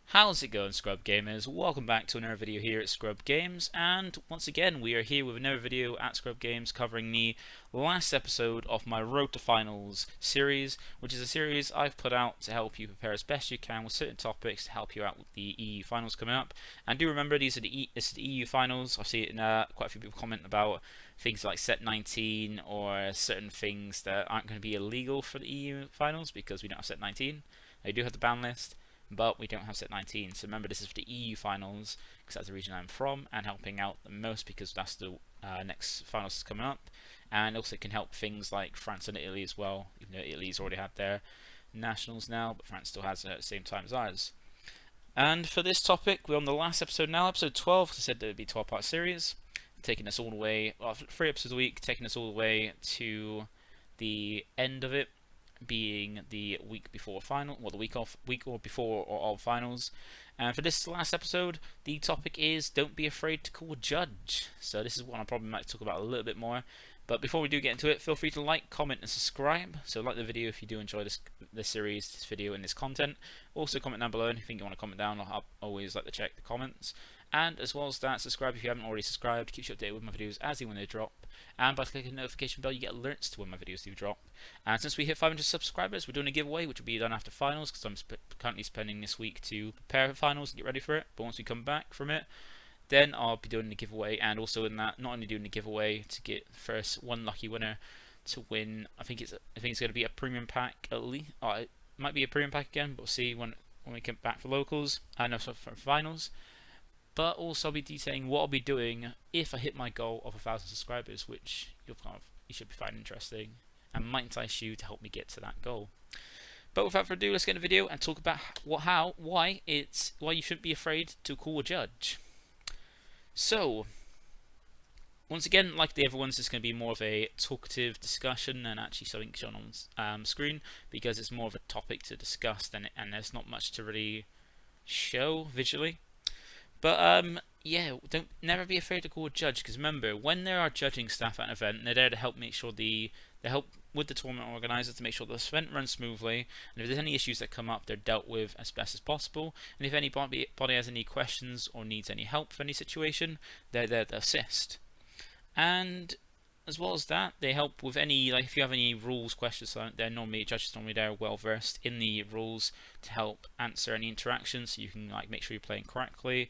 How's it going, Scrub Gamers? Welcome back to another video here at Scrub Games, and once again we are here with another video at Scrub Games covering the last episode of my Road to Finals series, which is a series I've put out to help you prepare as best you can with certain topics to help you out with the EU Finals coming up. And do remember, this is the EU Finals. I see it in quite a few people comment about things like Set 19 or certain things that aren't going to be illegal for the EU Finals because we don't have Set 19. They do have the ban list, but we don't have Set 19, so remember this is for the EU Finals, because that's the region I'm from, and helping out the most because that's the next Finals is coming up, and also it can help things like France and Italy as well, even though Italy's already had their nationals now, but France still has it at the same time as ours. And for this topic, we're on the last episode now, episode 12, because I said that it would be a 12-part series, taking us all the way, well, 3 episodes a week, taking us all the way to the end of it, being the week before final, well, the week or before or all finals. And for this last episode, the topic is don't be afraid to call a judge. So this is one I probably might talk about a little bit more. But before we do get into it, feel free to like, comment, and subscribe. So like the video if you do enjoy this series, this video, and this content. Also comment down below anything you want to comment down. I'll always like to check the comments. And as well as that, subscribe if you haven't already subscribed. Keeps you updated with my videos as and when they drop. And by clicking the notification bell, you get alerts to when my videos do drop. And since we hit 500 subscribers, we're doing a giveaway, which will be done after finals, because I'm currently spending this week to prepare for finals and get ready for it. But once we come back from it, then I'll be doing the giveaway, and also in that, not only doing the giveaway to get first one lucky winner to win. I think it's going to be a premium pack at least. It might be a premium pack again, but we'll see when we come back for locals. I know for finals. But also I'll be detailing what I'll be doing if I hit my goal of 1,000 subscribers, which you should be finding interesting and might entice you to help me get to that goal. But without further ado, let's get in the video and talk about why you shouldn't be afraid to call a judge. So, once again, like the other ones, it's going to be more of a talkative discussion and actually something shown on screen, because it's more of a topic to discuss and there's not much to really show visually. But yeah, never be afraid to call a judge, because remember, when there are judging staff at an event, they're there to help make sure they help with the tournament organisers to make sure the event runs smoothly, and if there's any issues that come up, they're dealt with as best as possible. And if anybody has any questions or needs any help for any situation, they're there to assist. And as well as that, they help with any, like if you have any rules questions, judges normally there well versed in the rules to help answer any interactions, so you can like make sure you're playing correctly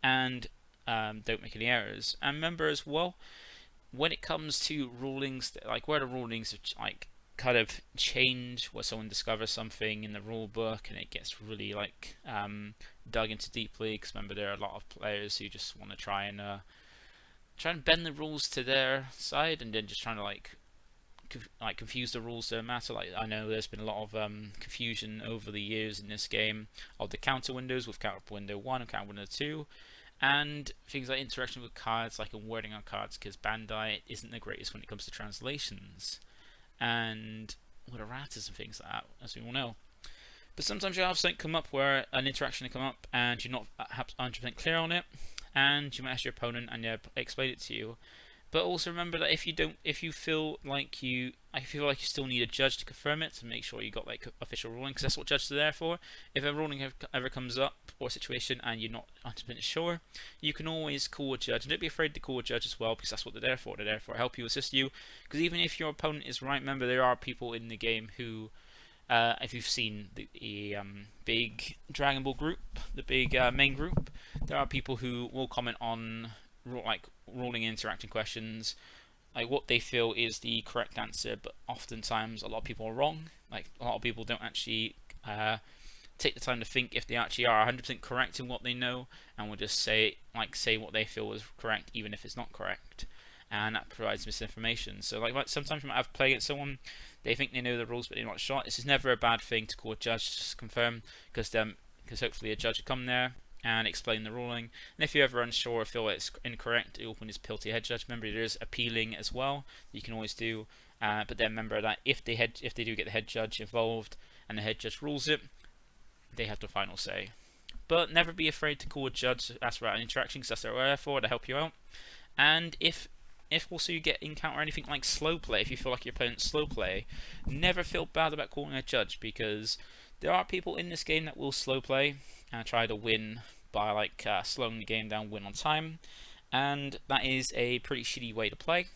and don't make any errors. And remember as well, when it comes to rulings, like where the rulings like kind of change, where someone discovers something in the rule book and it gets really like dug into deeply, because remember there are a lot of players who just want to try and bend the rules to their side, and then just trying to like confuse the rules that matter. Like I know there's been a lot of confusion over the years in this game of the counter windows with counter window 1 and counter window 2, and things like interaction with cards, like and wording on cards, because Bandai isn't the greatest when it comes to translations and with erratas and things like that, as we all know. But sometimes you have something come up where an interaction will come up and you're not 100% clear on it, and you might ask your opponent and they'll explain it to you. But also remember that if you feel like you still need a judge to confirm it, to make sure you got like official ruling, because that's what judges are there for. If a ruling ever comes up or a situation and you're not 100% sure, you can always call a judge. And don't be afraid to call a judge as well, because that's what they're there for. They're there for help you, assist you. Because even if your opponent is right, remember there are people in the game who, if you've seen the big Dragon Ball group, the big main group, there are people who will comment on ruling interacting questions, like what they feel is the correct answer, but oftentimes a lot of people are wrong. Like a lot of people don't actually take the time to think if they actually are 100% correct in what they know, and will just say what they feel is correct even if it's not correct, and that provides misinformation. So like sometimes you might have played at someone, they think they know the rules but they're not sure. This is never a bad thing to call a judge to confirm, because hopefully a judge will come there and explain the ruling. And if you're ever unsure or feel it's incorrect, you open his appeal to head judge. Remember, there is appealing as well you can always do, but then remember that if they do get the head judge involved and the head judge rules it, they have the final say. but never be afraid to call a judge to ask about an interaction, because that's what they're there for, to help you out. And if also you encounter anything like slow play, if you feel like your opponent's slow play, never feel bad about calling a judge, because there are people in this game that will slow play and try to win by like slowing the game down, win on time, and that is a pretty shitty way to play.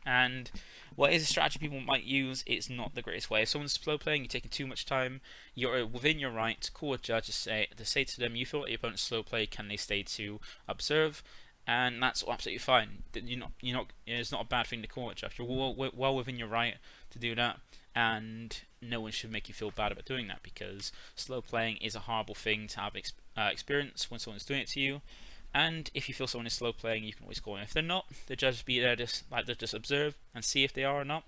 And what is a strategy people might use, it's not the greatest way. If someone's slow playing, you're taking too much time, you're within your right to call a judge to say to them, you feel like your opponent's slow play, can they stay to observe? And that's absolutely fine. It's not a bad thing to call a judge. You're well within your right to do that, and no one should make you feel bad about doing that, because slow playing is a horrible thing to have experience when someone's doing it to you. And if you feel someone is slow playing, you can always call them. If they're not, the judge be there just observe and see if they are or not,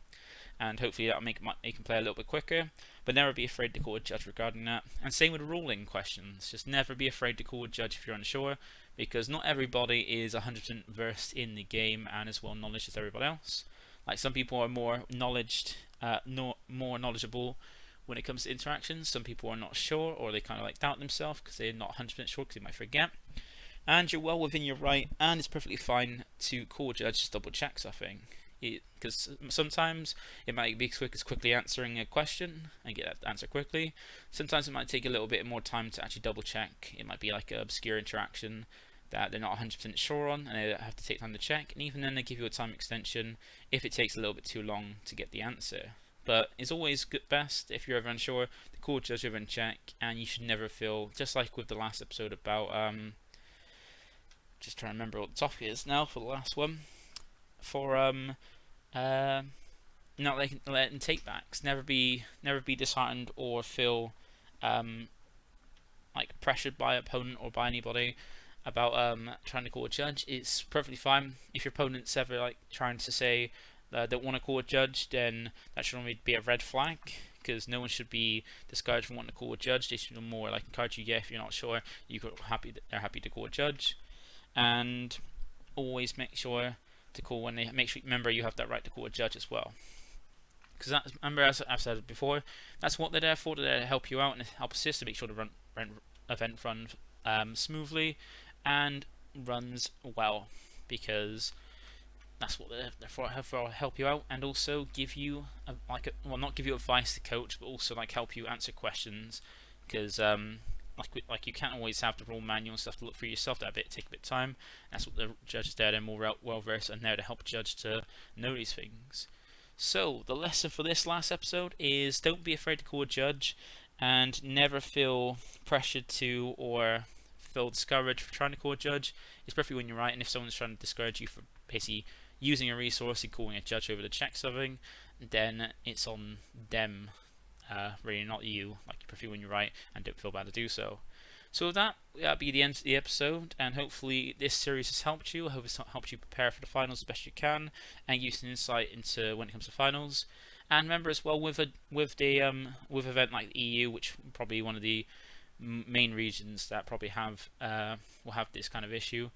and hopefully that'll make them play a little bit quicker. But never be afraid to call a judge regarding that. And same with ruling questions. Just never be afraid to call a judge if you're unsure, because not everybody is 100% versed in the game and as well knowledge as everybody else. Like some people are more knowledgeable when it comes to interactions. Some people are not sure, or they kind of like doubt themselves because they're not 100% sure because they might forget. And you're well within your right, and it's perfectly fine to call a judge to double check something. Because sometimes it might be as quick as quickly answering a question and get that answer quickly. Sometimes it might take a little bit more time to actually double check. It might be like an obscure interaction that they're not 100% sure on, and they have to take time to check. And even then, they give you a time extension if it takes a little bit too long to get the answer. But it's always best, if you're ever unsure, to call a judge over and check. And you should never feel, just like with the last episode about just trying to remember what the topic is now for the last one. For not letting take backs. Never be disheartened or feel like pressured by an opponent or by anybody about trying to call a judge. It's perfectly fine. If your opponent's ever like trying to say don't want to call a judge, then that should only be a red flag, because no one should be discouraged from wanting to call a judge. They should more like encourage you. Yeah, if you're not sure, they're happy to call a judge. And always make sure to call when they remember you have that right to call a judge as well, because remember, as I've said before, that's what they're there for. They're there to help you out and help assist to make sure the event runs smoothly and runs well, because that's what they're for, help you out, and also give you not give you advice to coach, but also like help you answer questions, because like you can't always have the rule manual and stuff to look for yourself. That take a bit of time. That's what the judges there. They're more well versed and there to help judge to know these things. So the lesson for this last episode is don't be afraid to call a judge, and never feel pressured to or feel discouraged for trying to call a judge. It's perfectly when you're right, and if someone's trying to discourage you for basically using a resource and calling a judge over to check something, then it's on them. Really, not you. Like, you're perfectly when you're right, and don't feel bad to do so. So with that'll be the end of the episode, and hopefully this series has helped you. I hope it's helped you prepare for the finals as best you can, and give you some insight into when it comes to finals. And remember as well, with event like the EU, which probably one of the main regions that probably will have this kind of issue,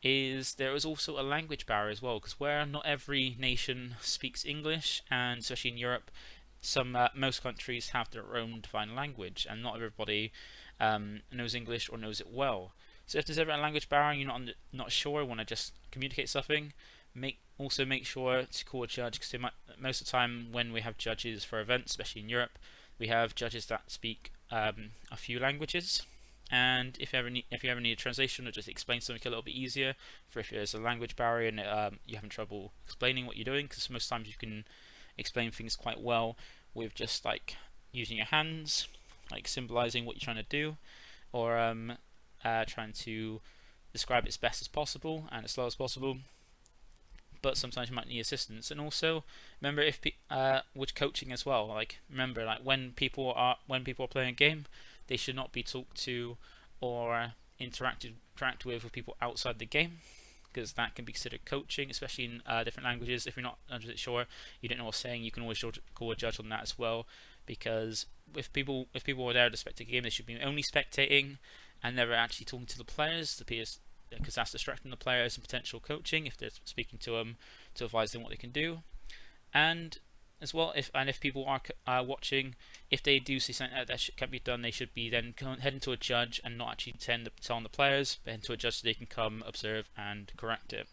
is there is also a language barrier as well, because where not every nation speaks English, and especially in Europe, most countries have their own defined language, and not everybody knows English or knows it well. So if there's ever a language barrier and you're not sure, want to just communicate something, also make sure to call a judge, because most of the time when we have judges for events, especially in Europe, we have judges that speak a few languages. And if you ever need a translation, or just explain something a little bit easier, for if there's a language barrier and you're having trouble explaining what you're doing, because most times you can explain things quite well with just like using your hands, like symbolizing what you're trying to do, or trying to describe it as best as possible and as slow as possible. But sometimes you might need assistance. And also remember, with coaching as well, like remember, like when people are playing a game, they should not be talked to or interact with people outside the game, because that can be considered coaching, especially in different languages. If you're not 100% sure, you don't know what saying, you can always call a judge on that as well, because if people are there to spectate a game, they should be only spectating and never actually talking to the players, because that's distracting the players and potential coaching if they're speaking to them to advise them what they can do. And as well. If people are watching, if they do see something that can be done, they should be then heading to a judge and not actually telling the players, but heading to a judge so they can come observe and correct it.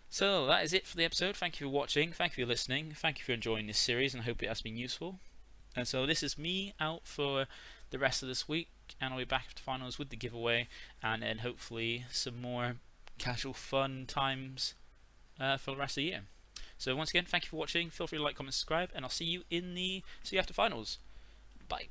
So that is it for the episode. Thank you for watching, thank you for listening, thank you for enjoying this series, and I hope it has been useful. And so this is me out for the rest of this week, and I'll be back after finals with the giveaway, and then hopefully some more casual fun times for the rest of the year. So once again, thank you for watching. Feel free to like, comment, subscribe, and I'll see you after finals. Bye.